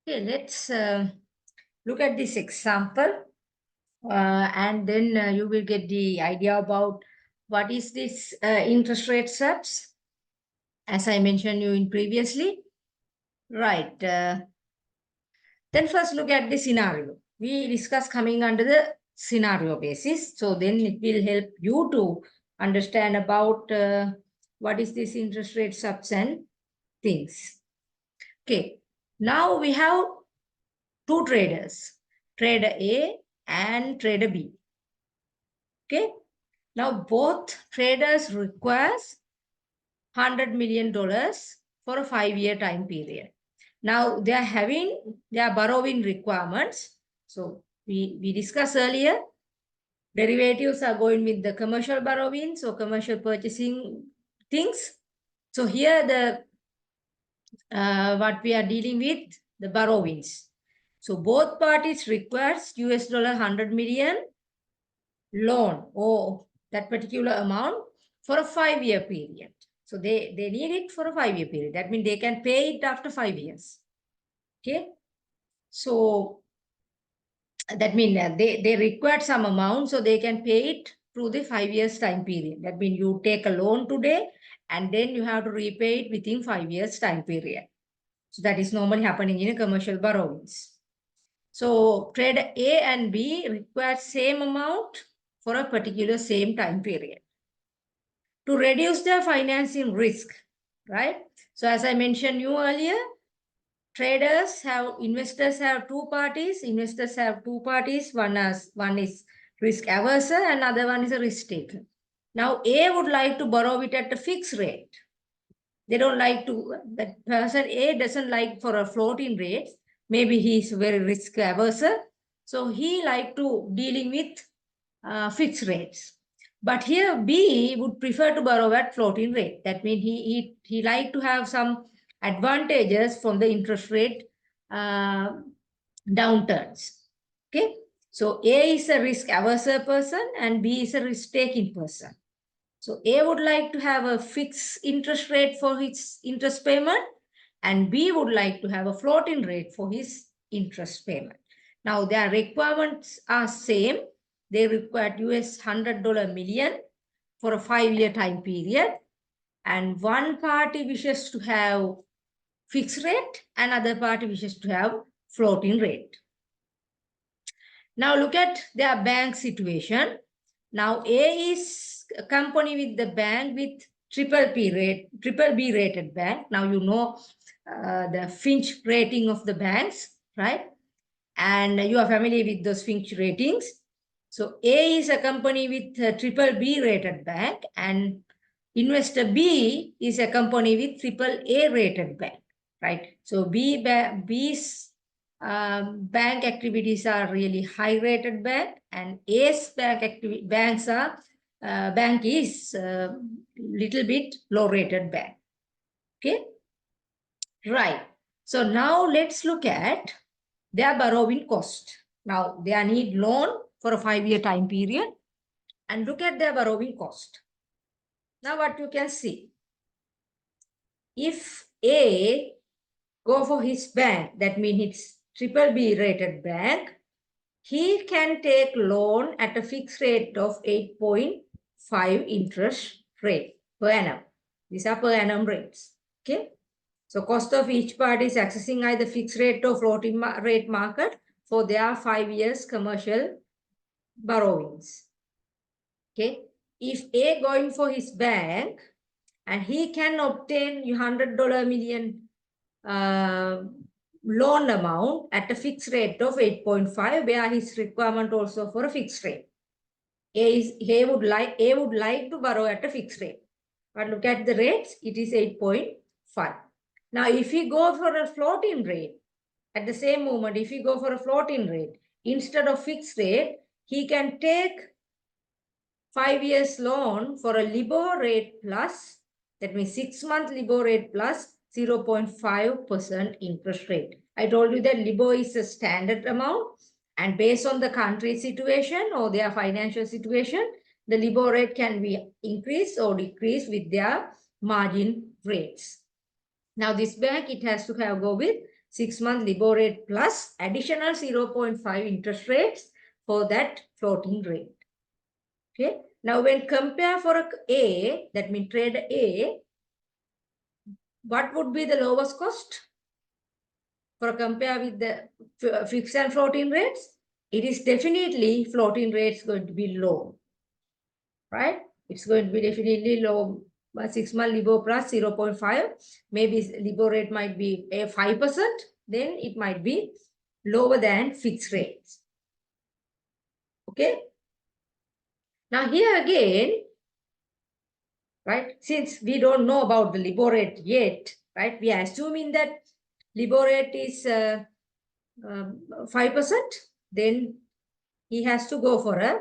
Okay, let's look at this example and then you will get the idea about what is this interest rate swaps, as I mentioned you in previously. Right. Then first look at the scenario. We discuss coming under the scenario basis. So then it will help you to understand about what is this interest rate swaps and things. Okay. Now we have two traders, trader A and trader B. Okay. Now both traders requires $100 million for a 5-year time period. Now they are having their borrowing requirements. So we discussed earlier, derivatives are going with the commercial borrowings or commercial purchasing things. So here the what we are dealing with, the borrowings. So both parties requires $100 million loan or that particular amount for a 5-year period. So they need it for a 5-year period. That means they can pay it after 5 years. Okay. So that means they require some amount so they can pay it through the 5 years time period. That means you take a loan today and then you have to repay it within 5 years time period. So that is normally happening in a commercial borrowings. So trade A and B require same amount for a particular same time period to reduce their financing risk, right? So as I mentioned you earlier, investors have two parties. Investors have two parties. One is risk averse and other one is a risk taker. Now A would like to borrow it at a fixed rate. They don't like to, that person A doesn't like for a floating rate. Maybe he's very risk averse. So he like to dealing with fixed rates. But here B would prefer to borrow at floating rate. That means he like to have some advantages from the interest rate downturns. Okay. So A is a risk averse person and B is a risk taking person. So A would like to have a fixed interest rate for his interest payment and B would like to have a floating rate for his interest payment. Now their requirements are same. They require $100 million for a 5-year time period and one party wishes to have fixed rate and other party wishes to have floating rate. Now look at their bank situation. Now A is a company with the bank with triple B rated bank. Now you know the Finch rating of the banks, right? And you are familiar with those Finch ratings. So A is a company with a triple B rated bank and investor B is a company with triple A rated bank, right? So B's bank activities are really high rated bank and A's bank is little bit low rated bank. Okay, right. So now let's look at their borrowing cost. Now they need loan for a 5-year time period and look at their borrowing cost. Now what you can see, if A go for his bank, that means it's triple B rated bank, he can take loan at a fixed rate of 8.5 interest rate per annum. These are per annum rates. Okay. So cost of each party is accessing either fixed rate or floating rate market for their 5 years commercial borrowings. Okay. If A going for his bank and he can obtain $100 million loan amount at a fixed rate of 8.5, where his requirement also for a fixed rate. A would like to borrow at a fixed rate. But look at the rates, it is 8.5. Now, if he go for a floating rate, at the same moment, if he go for a floating rate, instead of fixed rate, he can take 5 years loan for a LIBOR rate plus, that means 6-month LIBOR rate plus 0.5% interest rate. I told you that LIBOR is a standard amount and based on the country situation or their financial situation, the LIBOR rate can be increased or decreased with their margin rates. Now this bank, it has to go with 6-month LIBOR rate plus additional 0.5 interest rates for that floating rate. Okay. Now, when compare for A, that means trade A, what would be the lowest cost? For compare with the fixed and floating rates, it is definitely floating rates going to be low, right? It's going to be definitely low. 6-month LIBOR plus 0.5, maybe LIBOR rate might be a 5%, then it might be lower than fixed rates. Okay. Now here again, right, since we don't know about the LIBOR rate yet, right, we are assuming that LIBOR rate is 5%, then he has to go for a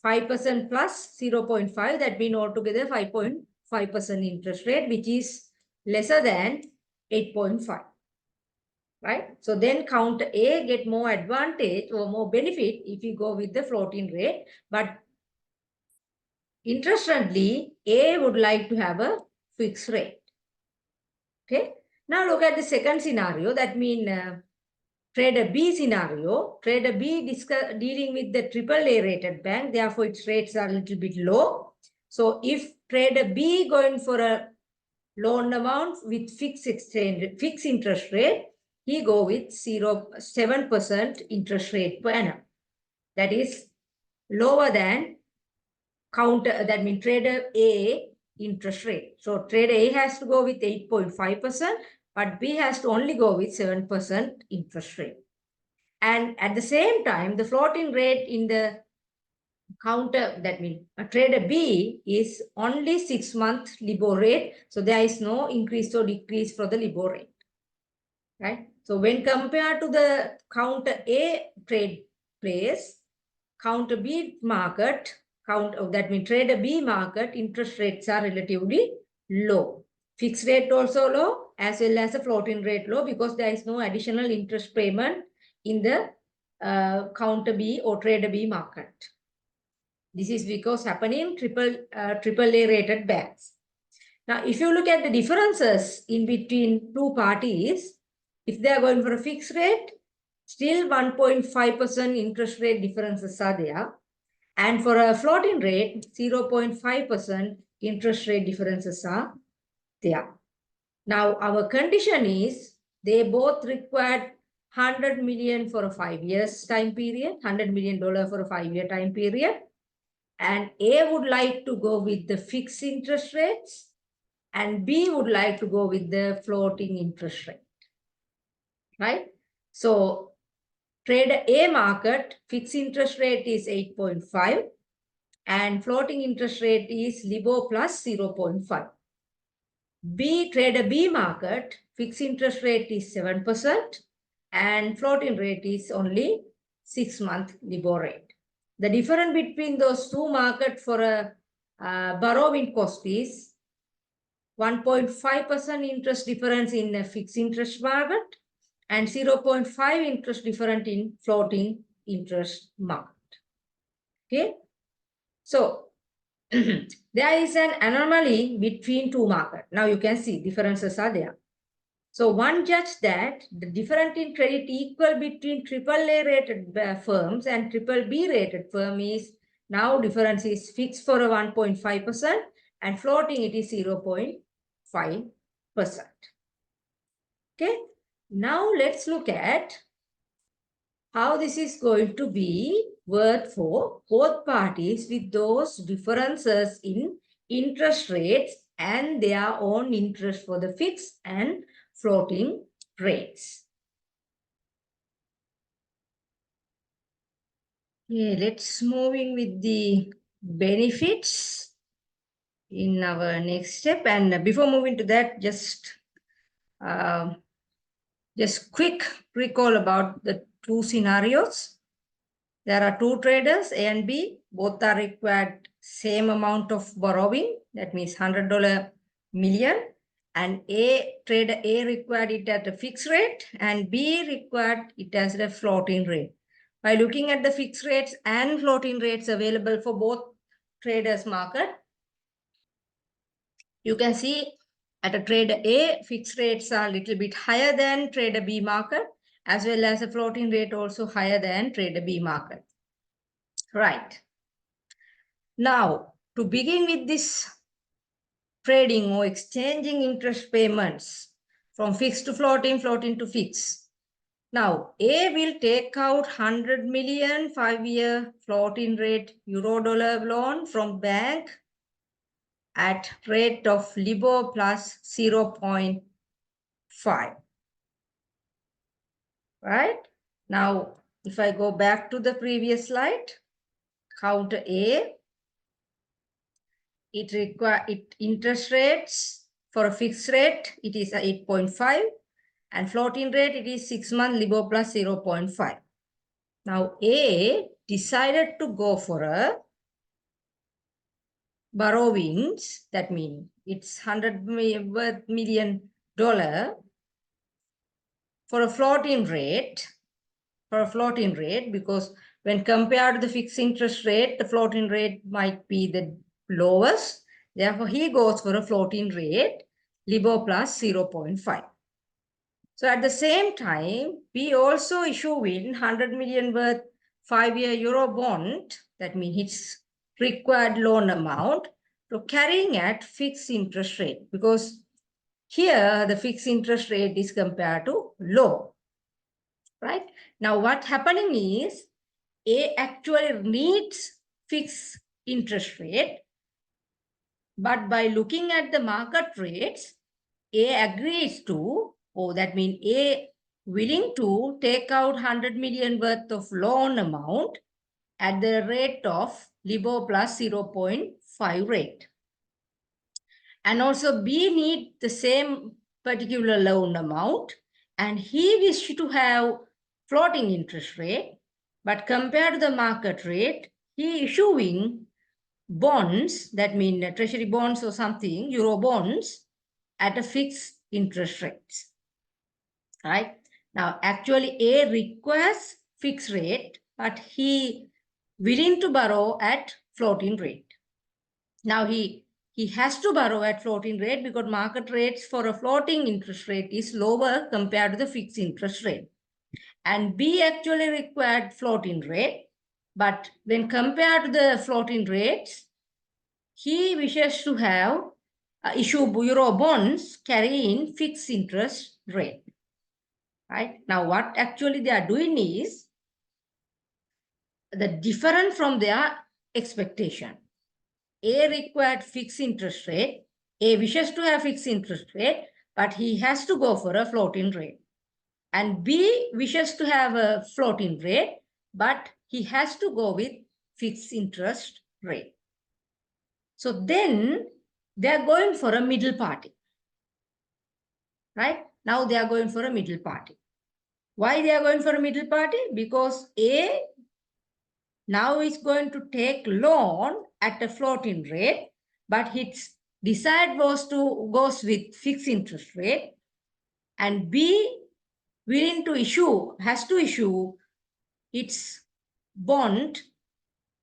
5% plus 0.5, that means altogether 5.5% interest rate, which is lesser than 8.5, right? So then count A get more advantage or more benefit if you go with the floating rate, but interestingly, A would like to have a fixed rate. Okay. Now look at the second scenario. That means trader B scenario. Trader B dealing with the AAA rated bank. Therefore, its rates are a little bit low. So if trader B going for a loan amount with fixed interest rate, he go with 7% interest rate per annum. That is lower than that means trader A interest rate. So trader A has to go with 8.5%, but B has to only go with 7% interest rate. And at the same time, the floating rate in the counter, that means trader B is only 6-month LIBOR rate. So there is no increase or decrease for the LIBOR rate, right? So when compared to the counter A trade place, counter B market, that means trader B market, interest rates are relatively low. Fixed rate also low, as well as a floating rate low, because there is no additional interest payment in the counter B or trader B market. This is because happening in AAA rated banks. Now, if you look at the differences in between two parties, if they are going for a fixed rate, still 1.5% interest rate differences are there. And for a floating rate, 0.5% interest rate differences are there. Now, our condition is they both required 100 million for a 5 years time period, $100 million for a 5-year time period. And A would like to go with the fixed interest rates, and B would like to go with the floating interest rate, right? So trader A market, fixed interest rate is 8.5 and floating interest rate is LIBOR plus 0.5. Trader B market, fixed interest rate is 7% and floating rate is only 6-month LIBOR rate. The difference between those two markets for a borrowing cost is 1.5% interest difference in a fixed interest market and 0.5 interest difference in floating interest market. Okay. So there is an anomaly between two markets. Now you can see differences are there. So one judged that the difference in credit equal between AAA rated firms and BBB rated firm is now difference is fixed for a 1.5% and floating it is 0.5%. Okay. Now let's look at how this is going to be worked for both parties with those differences in interest rates and their own interest for the fixed and floating rates. Okay, let's moving with the benefits in our next step. And before moving to that, just quick recall about the two scenarios. There are two traders, A and B. Both are required same amount of borrowing. That means $100 million. And trader A required it at a fixed rate and B required it as a floating rate. By looking at the fixed rates and floating rates available for both traders market, you can see At a trader A, fixed rates are a little bit higher than trader B market, as well as a floating rate also higher than trader B market. Right. Now, to begin with this trading or exchanging interest payments from fixed to floating, floating to fixed. Now, A will take out 100 million 5-year floating rate euro-dollar loan from bank at rate of LIBOR plus 0.5. Right? Now, if I go back to the previous slide, counter A, it interest rates for a fixed rate, it is 8.5, and floating rate, it is 6-month LIBOR plus 0.5. Now, A decided to go for a borrowings, that means it's $100 million for a floating rate, because when compared to the fixed interest rate, the floating rate might be the lowest. Therefore, he goes for a floating rate, LIBOR plus 0.5. So at the same time, we also issuing 100 million worth 5-year euro bond. That means its required loan amount to carrying at fixed interest rate, because here the fixed interest rate is compared to low. Right? Now what happening is A actually needs fixed interest rate, but by looking at the market rates, A agrees to, that means A willing to take out 100 million worth of loan amount at the rate of LIBOR plus 0.5 rate. And also B need the same particular loan amount, and he wished to have floating interest rate, but compared to the market rate, he issuing bonds, that mean treasury bonds or something, euro bonds, at a fixed interest rate. Right? Now, actually A requires fixed rate, but he willing to borrow at floating rate. Now, he has to borrow at floating rate because market rates for a floating interest rate is lower compared to the fixed interest rate. And B actually required floating rate, but when compared to the floating rates, he wishes to have issue euro bonds carrying fixed interest rate. Right? Now, what actually they are doing is the different from their expectation. A required fixed interest rate. A wishes to have fixed interest rate, but he has to go for a floating rate. And B wishes to have a floating rate, but he has to go with fixed interest rate. So then they are going for a middle party. Right? Now they are going for a middle party. Why they are going for a middle party? Because A now is going to take loan at a floating rate, but his desire was to goes with fixed interest rate, and B willing to issue, has to issue its bond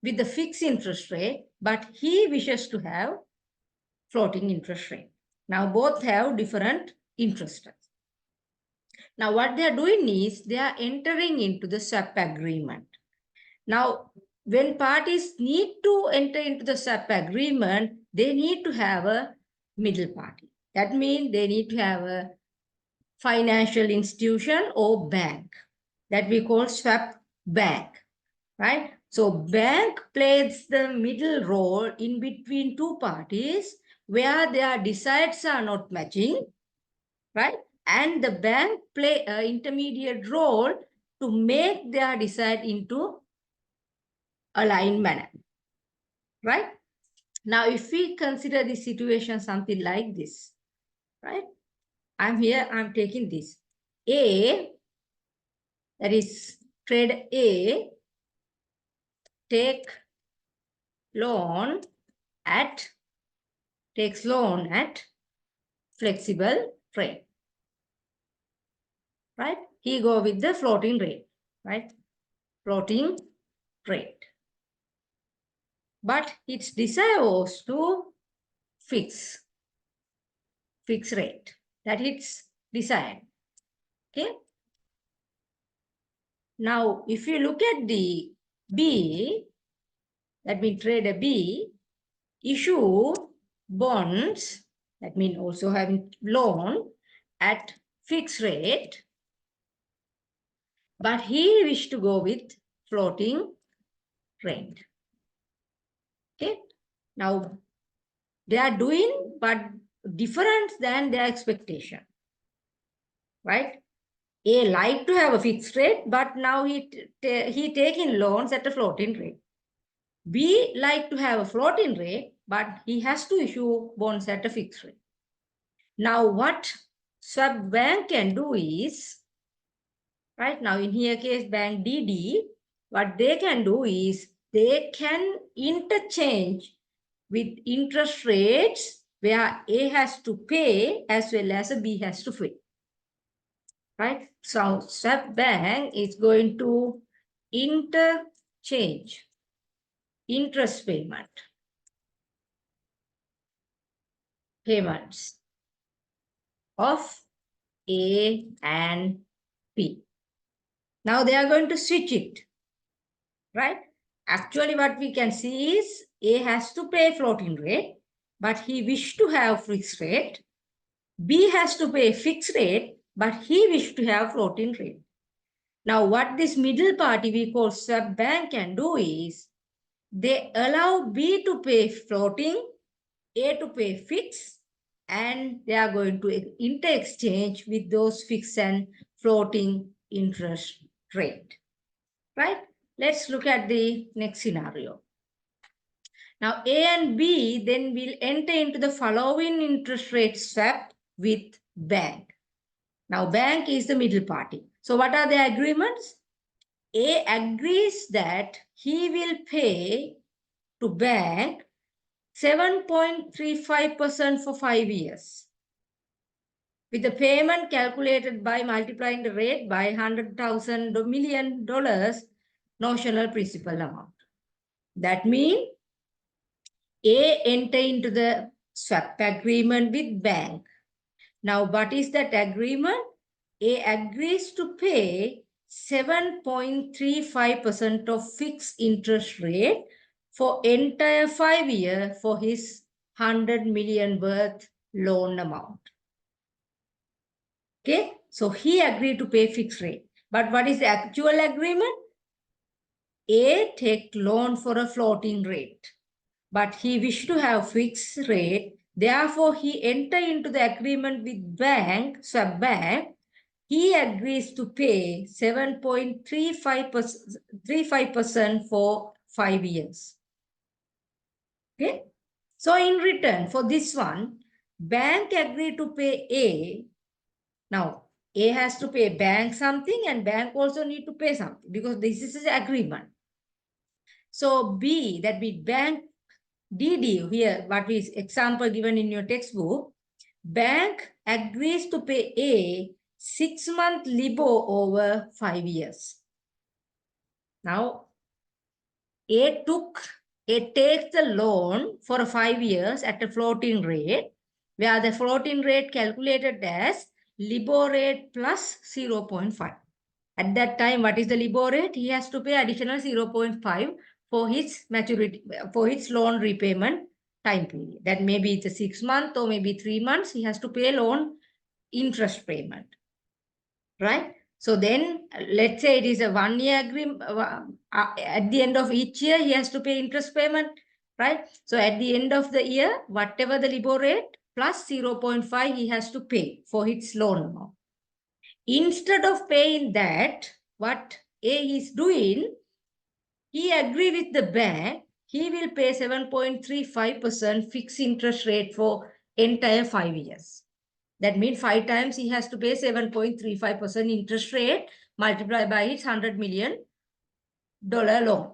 with the fixed interest rate, but he wishes to have floating interest rate. Now both have different interest rates. Now what they are doing is they are entering into the swap agreement. Now, when parties need to enter into the swap agreement, they need to have a middle party. That means they need to have a financial institution or bank that we call swap bank, right? So bank plays the middle role in between two parties where their desires are not matching, right? And the bank play an intermediate role to make their desire into aligned manner, right? Now, if we consider the situation something like this, right? I'm here, I'm taking this. A, that is trade A, takes loan at flexible rate, right? He go with the floating rate, right? Floating rate. But its desire was to fix fixed rate that it's desired. Okay. Now, if you look at the B, that means trader B, issue bonds, that means also having loan at fixed rate, but he wished to go with floating rate. Okay. Now, they are doing, but different than their expectation, right? A like to have a fixed rate, but now he taking loans at a floating rate. B like to have a floating rate, but he has to issue bonds at a fixed rate. Now, what swap bank can do is, right now in here case bank DD, what they can do is they can interchange with interest rates where A has to pay as well as B has to pay. Right? So swap bank is going to interchange interest payments of A and B. Now they are going to switch it, right? Actually, what we can see is A has to pay floating rate, but he wished to have fixed rate. B has to pay fixed rate, but he wished to have floating rate. Now, what this middle party we call swap bank can do is they allow B to pay floating, A to pay fixed, and they are going to inter-exchange with those fixed and floating interest rate, right? Let's look at the next scenario. Now, A and B then will enter into the following interest rate swap with bank. Now, bank is the middle party. So, what are the agreements? A agrees that he will pay to bank 7.35% for 5 years, with the payment calculated by multiplying the rate by $100,000 million notional principal amount. That means A enter into the swap agreement with bank. Now, what is that agreement? A agrees to pay 7.35% of fixed interest rate for entire 5 years for his 100 million worth loan amount. Okay, so he agreed to pay fixed rate. But what is the actual agreement? A take loan for a floating rate, but he wished to have fixed rate. Therefore, he enter into the agreement with bank, swap bank. He agrees to pay 7.35% for 5 years. Okay. So in return for this one, bank agreed to pay A. Now, A has to pay bank something and bank also need to pay something because this is an agreement. So B, that be bank DD here, what is example given in your textbook, bank agrees to pay A 6-month LIBOR over 5 years. Now, A takes the loan for 5 years at a floating rate, where the floating rate calculated as LIBOR rate plus 0.5. At that time, what is the LIBOR rate? He has to pay additional 0.5 for his maturity, for his loan repayment time period. That maybe it's a 6 month or maybe 3 months. He has to pay loan interest payment, right? So then let's say it is a 1 year agreement. At the end of each year, he has to pay interest payment, right? So at the end of the year, whatever the LIBOR rate plus 0.5 he has to pay for his loan amount. Instead of paying that, what A is doing, he agree with the bank, he will pay 7.35% fixed interest rate for entire 5 years. That means 5 times he has to pay 7.35% interest rate multiplied by his $100 million loan.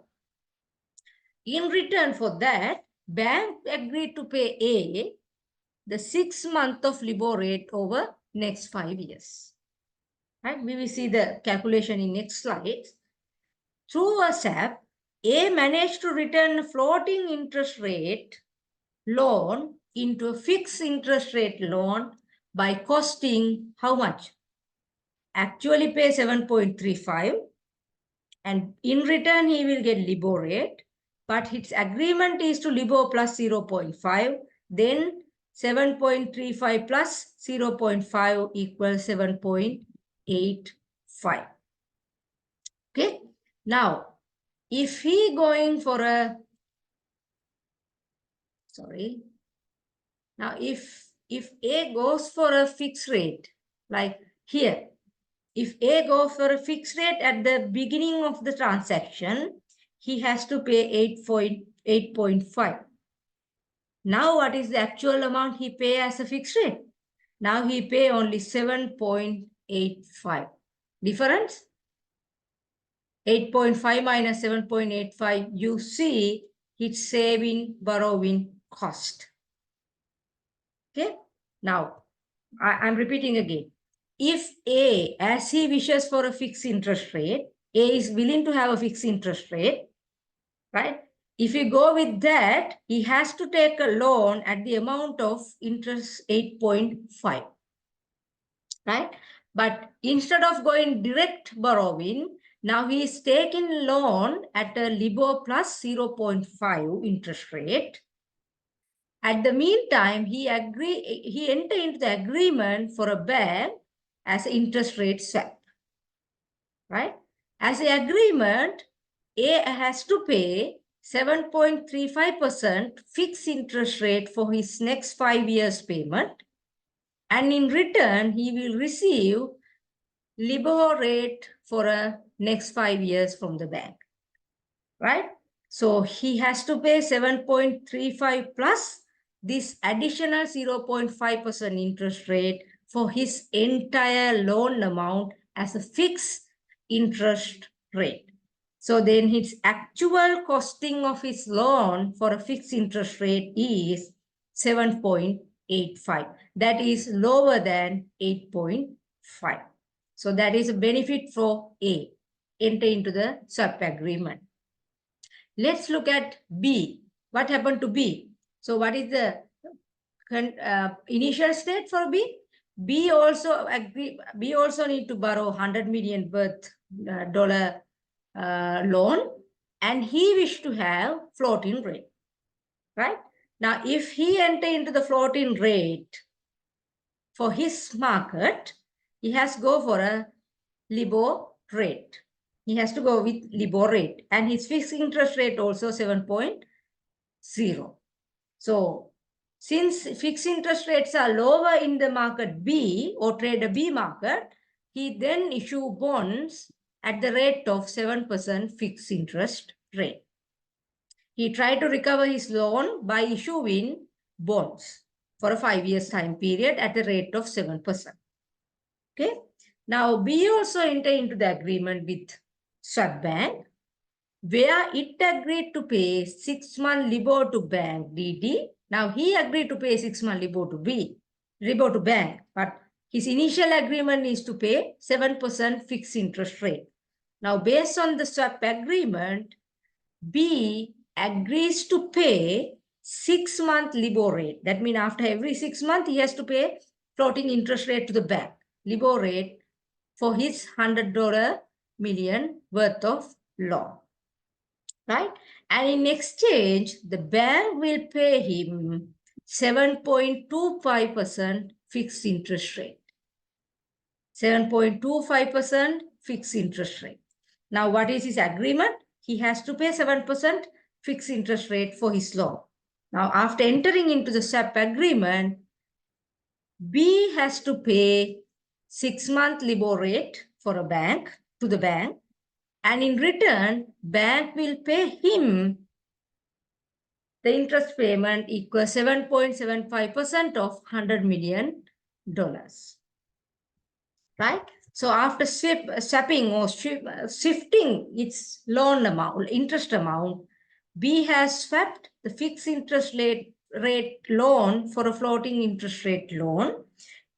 In return for that, bank agreed to pay A the 6 month of LIBOR rate over next 5 years. Right? We will see the calculation in next slides. Through a SAP, A managed to return a floating interest rate loan into a fixed interest rate loan by costing how much? Actually pay 7.35, and in return he will get LIBOR rate, but his agreement is to LIBOR plus 0.5, then 7.35 plus 0.5 equals 7.85. Okay, now if he going for a, sorry, now if A goes for a fixed rate, like here, if A goes for a fixed rate at the beginning of the transaction, he has to pay 8.5. Now what is the actual amount he pay as a fixed rate? Now he pay only 7.85. Difference? 8.5 minus 7.85, you see it's saving borrowing cost. Okay, now I'm repeating again. If A, as he wishes for a fixed interest rate, A is willing to have a fixed interest rate, right? If you go with that, he has to take a loan at the amount of interest 8.5, right? But instead of going direct borrowing, now he is taking loan at a LIBOR plus 0.5 interest rate. At the meantime, he entered into the agreement for a bank as an interest rate swap, right? As an agreement, A has to pay 7.35% fixed interest rate for his next 5 years payment. And in return, he will receive LIBOR rate for a next 5 years from the bank, right? So he has to pay 7.35 plus this additional 0.5% interest rate for his entire loan amount as a fixed interest rate. So then his actual costing of his loan for a fixed interest rate is 7.85. That is lower than 8.5. So that is a benefit for A, enter into the swap agreement. Let's look at B. What happened to B? So what is the initial state for B? B also need to borrow 100 million worth dollar loan, and he wished to have floating rate, right? Now, if he enter into the floating rate for his market, he has to go for a LIBOR rate. He has to go with LIBOR rate, and his fixed interest rate also 7.0. So since fixed interest rates are lower in the market B or trader B market, he then issue bonds at the rate of 7% fixed interest rate. He tried to recover his loan by issuing bonds for a 5 years time period at a rate of 7%. Okay. Now B also entered into the agreement with swap bank, where it agreed to pay 6-month LIBOR to bank DD. Now he agreed to pay 6-month LIBOR to LIBOR to bank, but his initial agreement is to pay 7% fixed interest rate. Now based on the swap agreement, B agrees to pay 6-month LIBOR rate. That means after every 6 months, he has to pay floating interest rate to the bank, LIBOR rate, for his $100 million worth of loan, right? And in exchange, the bank will pay him 7.25% fixed interest rate. 7.25% fixed interest rate. Now, what is his agreement? He has to pay 7% fixed interest rate for his loan. Now, after entering into the swap agreement, B has to pay 6-month LIBOR rate for a bank to the bank, and in return, bank will pay him the interest payment equals 7.75% of $100 million, right? So after swapping or shifting its loan amount, interest amount, B has swapped the fixed interest rate loan for a floating interest rate loan,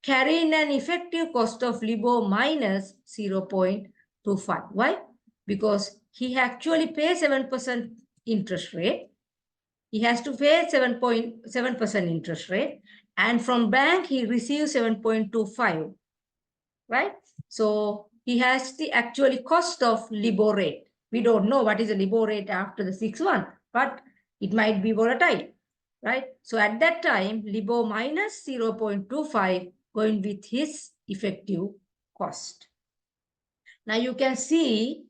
carrying an effective cost of LIBOR minus 0.25. Why? Because he actually pays 7% interest rate. He has to pay 7.7% interest rate, And from bank, he receives 7.25, right? So he has the actual cost of LIBOR rate. We don't know what is the LIBOR rate after the 6 months, but it might be volatile, right? So at that time, LIBOR minus 0.25 going with his effective cost. Now you can see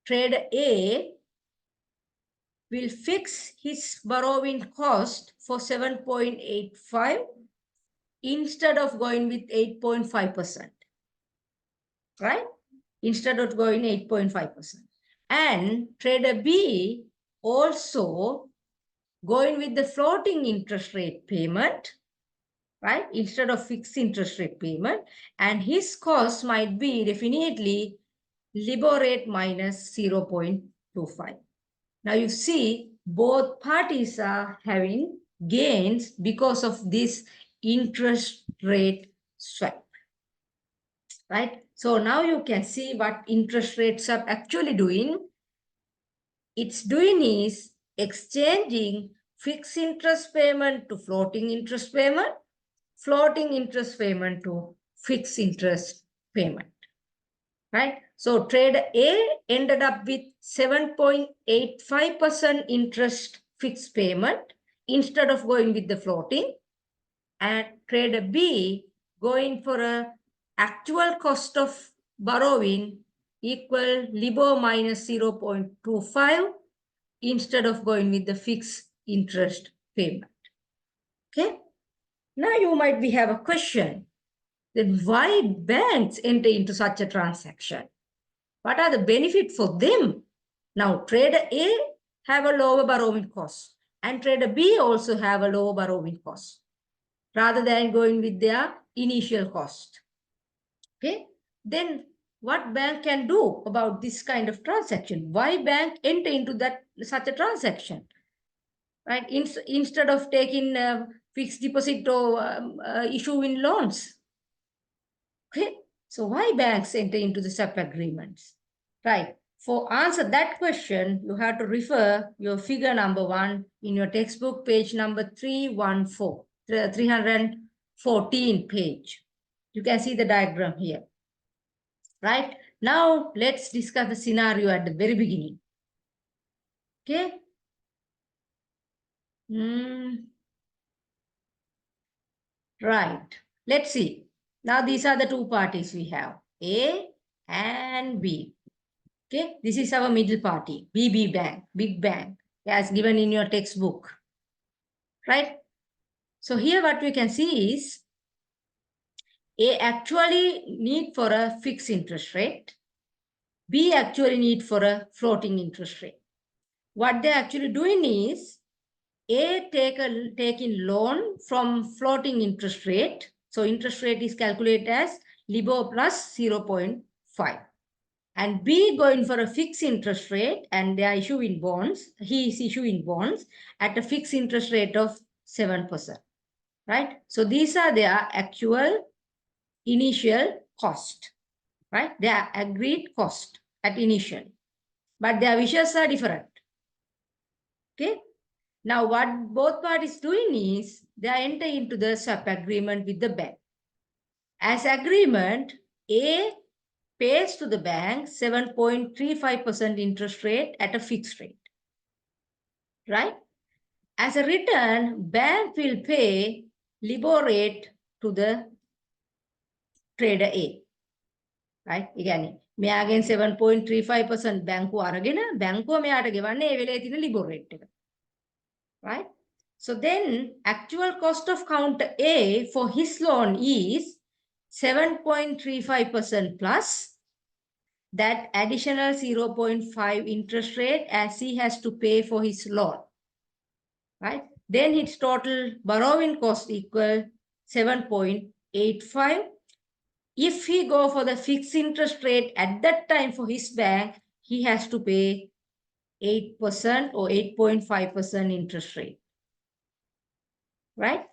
trader A will fix his borrowing cost for 7.85 instead of going with 8.5%, right? Instead of going 8.5%. And trader B also going with the floating interest rate payment, right? Instead of fixed interest rate payment. And his cost might be definitely LIBOR rate minus 0.25. Now you see both parties are having gains because of this interest rate swap, right? So now you can see what interest rates are actually doing. It's doing is exchanging fixed interest payment to floating interest payment, floating interest payment to fixed interest payment, right? So trade A ended up with 7.85% interest fixed payment instead of going with the floating, and trader B going for a actual cost of borrowing equal LIBOR minus 0.25 instead of going with the fixed interest payment. Okay. Now you might have a question, then why banks enter into such a transaction? What are the benefits for them? Now trader A have a lower borrowing cost and trader B also have a lower borrowing cost rather than going with their initial cost. Okay, then what bank can do about this kind of transaction? Why bank enter into such a transaction, right? Instead of taking fixed deposit or issuing loans. Okay, so why banks enter into the swap agreements, right? For answer that question, you have to refer your figure number 1 in your textbook, page number 314, 314 page. You can see the diagram here, right? Now, let's discuss the scenario at the very beginning. Okay. Right. Let's see. Now, these are the two parties we have, A and B. Okay, this is our middle party, BB Bank, Big Bank, as given in your textbook, right? So here what we can see is A actually need for a fixed interest rate, B actually need for a floating interest rate. What they're actually doing is A taking loan from floating interest rate. So interest rate is calculated as LIBOR plus 0.5. And B going for a fixed interest rate and they are issuing bonds. He is issuing bonds at a fixed interest rate of 7%, right? So these are their actual initial cost, right? Their agreed cost at initial, but their wishes are different. Okay. Now what both parties doing is they enter into the swap agreement with the bank. As agreement, A pays to the bank 7.35% interest rate at a fixed rate, right? As a return, bank will pay LIBOR rate to the trader A, right? Again, මෙයාගෙන් 7.35% බැංකුව අරගෙන බැංකුව මෙයාට ගෙවන්නේ ඒ වෙලේ තියෙන LIBOR rate එක, right? So then actual cost of counter A for his loan is 7.35% plus that additional 0.5 interest rate as he has to pay for his loan, right? Then his total borrowing cost equal 7.85. If he go for the fixed interest rate at that time for his bank, he has to pay 8% or 8.5% interest rate, right?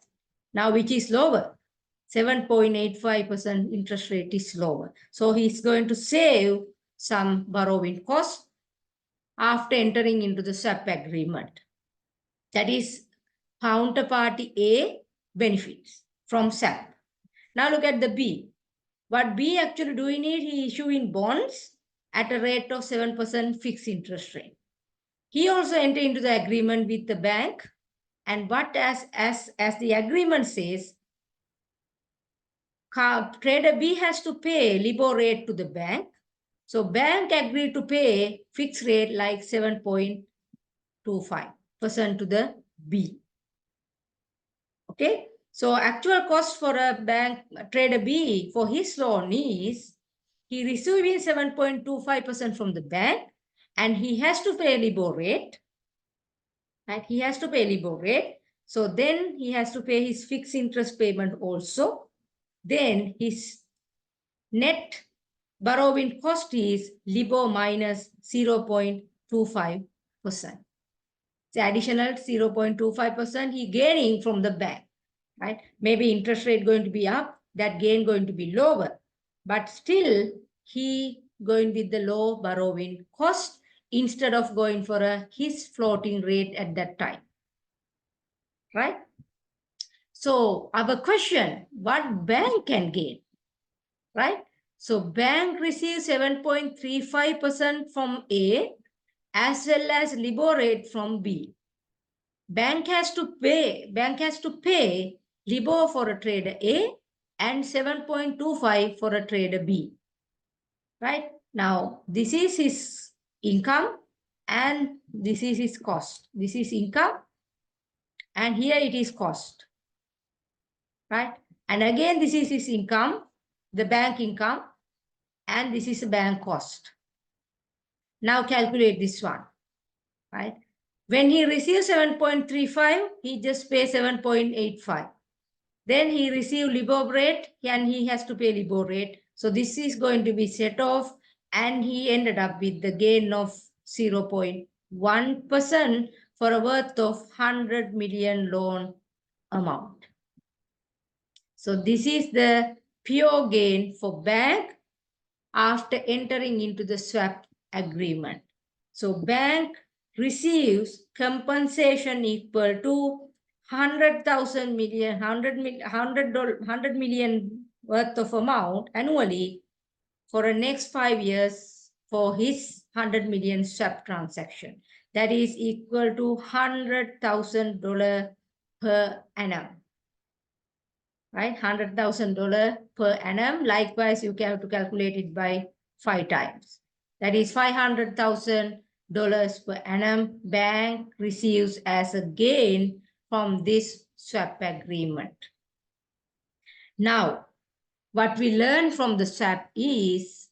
Now, which is lower? 7.85% interest rate is lower. So he's going to save some borrowing cost after entering into the swap agreement. That is counterparty A benefits from SAP. Now look at the B. What B actually doing is he issuing bonds at a rate of 7% fixed interest rate. He also entered into the agreement with the bank, and what as the agreement says, trader B has to pay LIBOR rate to the bank. So bank agreed to pay fixed rate like 7.25% to the B. Okay, so actual cost for a bank trader B for his loan is he receiving 7.25% from the bank, and he has to pay LIBOR rate. Right? He has to pay LIBOR rate. So then he has to pay his fixed interest payment also. Then his net borrowing cost is LIBOR minus 0.25%. The additional 0.25% he gaining from the bank, right? Maybe interest rate going to be up, that gain going to be lower, but still he going with the low borrowing cost instead of going for his floating rate at that time, right? So our question, what bank can gain, right? So bank receives 7.35% from A as well as LIBOR rate from B. Bank has to pay LIBOR for a trader A and 7.25 for a trader B. Right? Now, this is his income and this is his cost. This is income and here it is cost. Right? And again, this is his income, the bank income, and this is the bank cost. Now calculate this one. Right? When he receives 7.35, he just pays 7.85. Then he received LIBOR rate and he has to pay LIBOR rate. So this is going to be set off and he ended up with the gain of 0.1% for a worth of 100 million loan amount. So this is the pure gain for bank after entering into the swap agreement. So bank receives compensation equal to 100 million worth of amount annually for the next 5 years for his 100 million swap transaction. That is equal to $100,000 per annum. Right, $100,000 per annum. Likewise, you have to calculate it by 5 times. That is $500,000 per annum bank receives as a gain from this swap agreement. Now, what we learn from the swap is,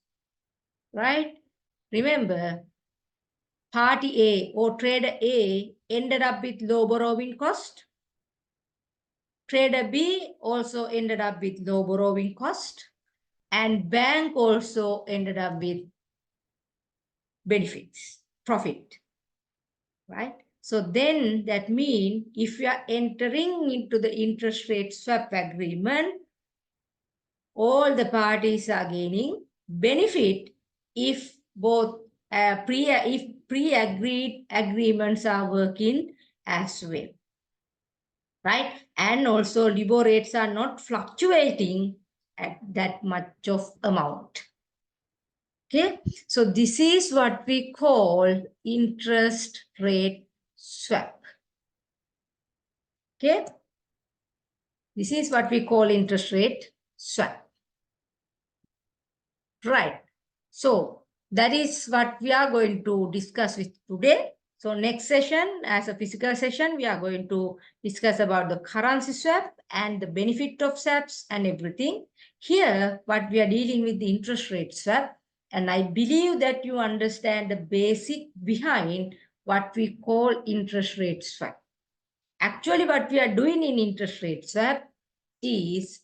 right, remember, party A or trader A ended up with low borrowing cost. Trader B also ended up with low borrowing cost, and bank also ended up with benefits, profit, right? So then that means if you are entering into the interest rate swap agreement, all the parties are gaining benefit if both pre-agreed agreements are working as well. Right? And also LIBOR rates are not fluctuating at that much of amount. Okay, so this is what we call interest rate swap. Okay, this is what we call interest rate swap. Right, so that is what we are going to discuss with today. So next session, as a physical session, we are going to discuss about the currency swap and the benefit of swaps and everything. Here, what we are dealing with the interest rate swap, and I believe that you understand the basic behind what we call interest rate swap. Actually, what we are doing in interest rate swap is,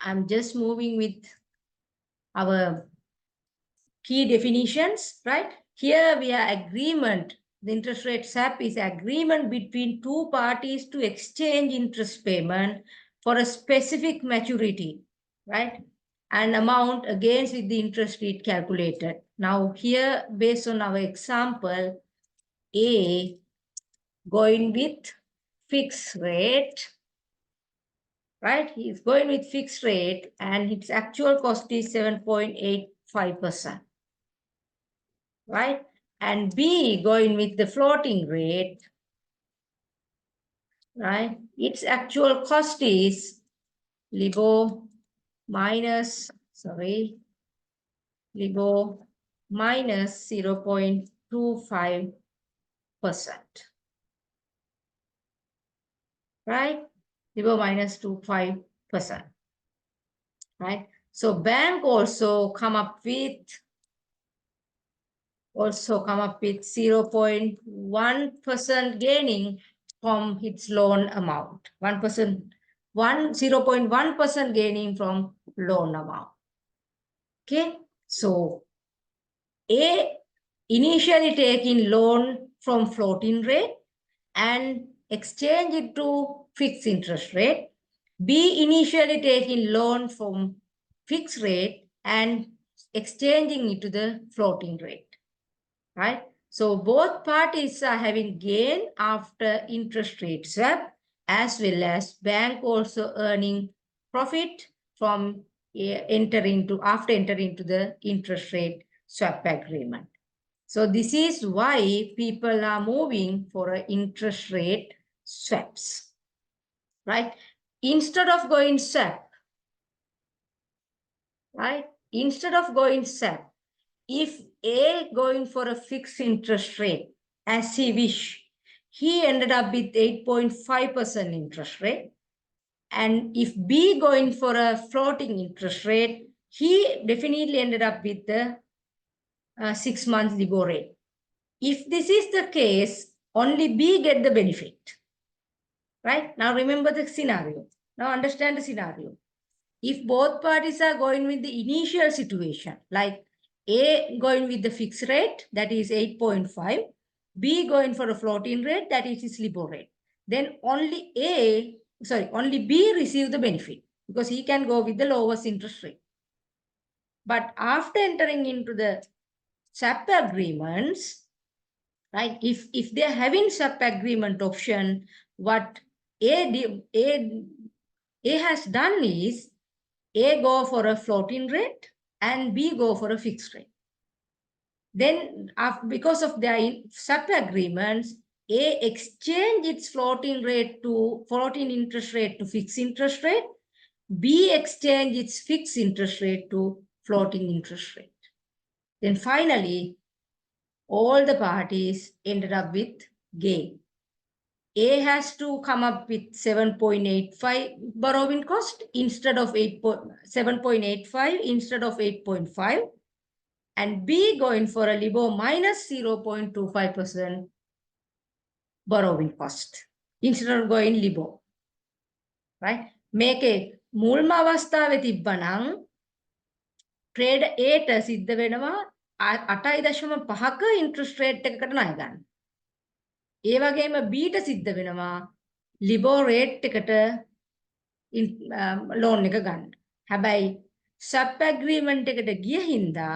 I'm just moving with our key definitions, right? Here we are agreement. The interest rate swap is agreement between two parties to exchange interest payment for a specific maturity, right? And amount against with the interest rate calculated. Now here, based on our example, A going with fixed rate right? He's going with fixed rate and its actual cost is 7.85%, right? And B going with the floating rate, right? Its actual cost is LIBOR minus 0.25%, right? LIBOR minus 25%, right? So bank also come up with 0.1% gaining from its loan amount. 0.1% gaining from loan amount. Okay, so A initially taking loan from floating rate and exchange it to fixed interest rate. B initially taking loan from fixed rate and exchanging it to the floating rate, right? So both parties are having gain after interest rate swap, as well as bank also earning profit from after entering into the interest rate swap agreement. So this is why people are moving for interest rate swaps, right? Instead of going swap, right? Instead of going swap, if A going for a fixed interest rate as he wish, he ended up with 8.5% interest rate. And if B going for a floating interest rate, he definitely ended up with the 6 months LIBOR rate. If this is the case, only B get the benefit, right? Now remember the scenario. Now understand the scenario. If both parties are going with the initial situation, like A going with the fixed rate, that is 8.5, B going for a floating rate, that is its LIBOR rate, then only B receive the benefit because he can go with the lowest interest rate. But after entering into the swap agreements, right, if they're having swap agreement option, what A has done is A go for a floating rate and B go for a fixed rate. Then because of their swap agreements, A exchange its floating interest rate to fixed interest rate. B exchange its fixed interest rate to floating interest rate. Then finally, all the parties ended up with gain. A has to come up with 7.85 borrowing cost instead of 7.85 instead of 8.5. And B going for a LIBOR minus 0.25% borrowing cost instead of going LIBOR. Right? මේකේ මුල්ම අවස්ථාවේ තිබ්බනම් trade A ට සිද්ධ වෙනවා 8.5ක interest rate එකකට ණය ගන්න. ඒ වගේම B ට සිද්ධ වෙනවා LIBOR රේට් එකට ලෝන් එක ගන්න. හැබැයි සබ් ඇග්‍රීමන්ට් එකට ගිය හින්දා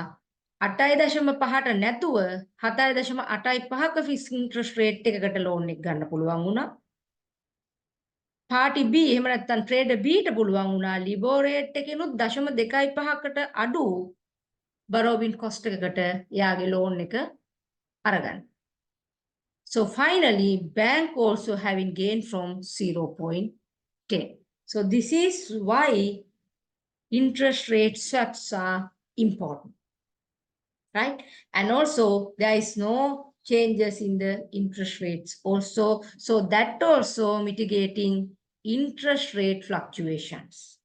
8.5ට නැතුව 7.85ක ෆික්ස් ඉන්ට්‍රස්ට් රේට් එකකට ලෝන් එක ගන්න පුළුවන් වුණා. පාටි B එහෙම නැත්නම් ට්‍රේඩර් B ට පුළුවන් වුණා LIBOR රේට් එකෙනුත් 0.25කට අඩු borrowing cost එකකට එයාගේ ලෝන් එක අරගන්න. So finally, bank also having gain from 0.10. So this is why interest rate swaps are important, right? And also there is no changes in the interest rates also. So that also mitigating interest rate fluctuations,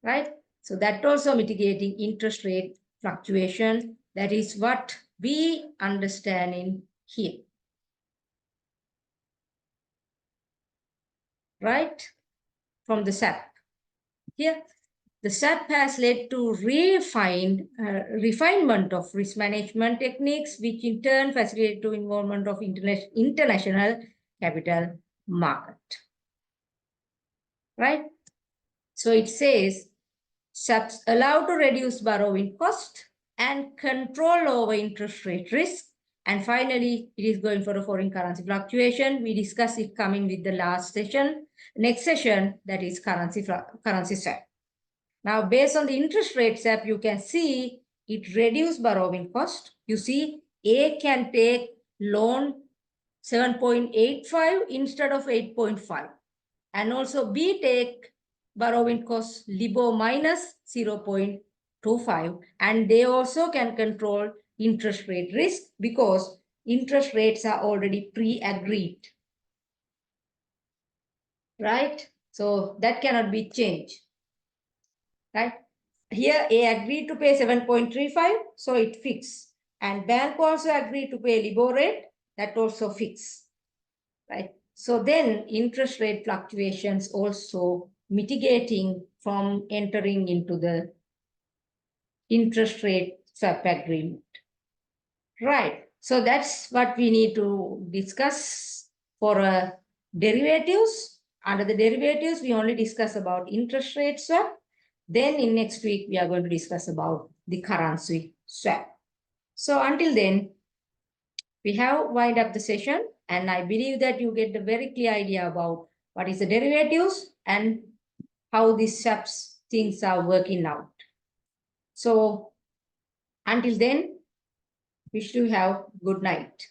right? So that also mitigating interest rate fluctuation. That is what we understand in here. Right? From the SAP. Here, the SAP has led to refinement of risk management techniques, which in turn facilitate to involvement of international capital market. Right? So it says SAPs allow to reduce borrowing cost and control over interest rate risk And finally, it is going for a foreign currency fluctuation. We discussed it coming with the last session. Next session, that is currency swap. Now, based on the interest rate swap, you can see it reduced borrowing cost. You see, A can take loan 7.85 instead of 8.5. And also B take borrowing cost LIBOR minus 0.25. And they also can control interest rate risk because interest rates are already pre-agreed. Right? So that cannot be changed. Right? Here A agreed to pay 7.35, so it fixed. And bank also agreed to pay LIBOR rate, that also fixed. Right? So then interest rate fluctuations also mitigating from entering into the interest rate swap agreement. Right. So that's what we need to discuss for derivatives. Under the derivatives, we only discuss about interest rate swap. Then in next week, we are going to discuss about the currency swap. So until then, we have wind up the session, and I believe that you get a very clear idea about what is the derivatives and how these swaps things are working out. So until then, wish you have good night.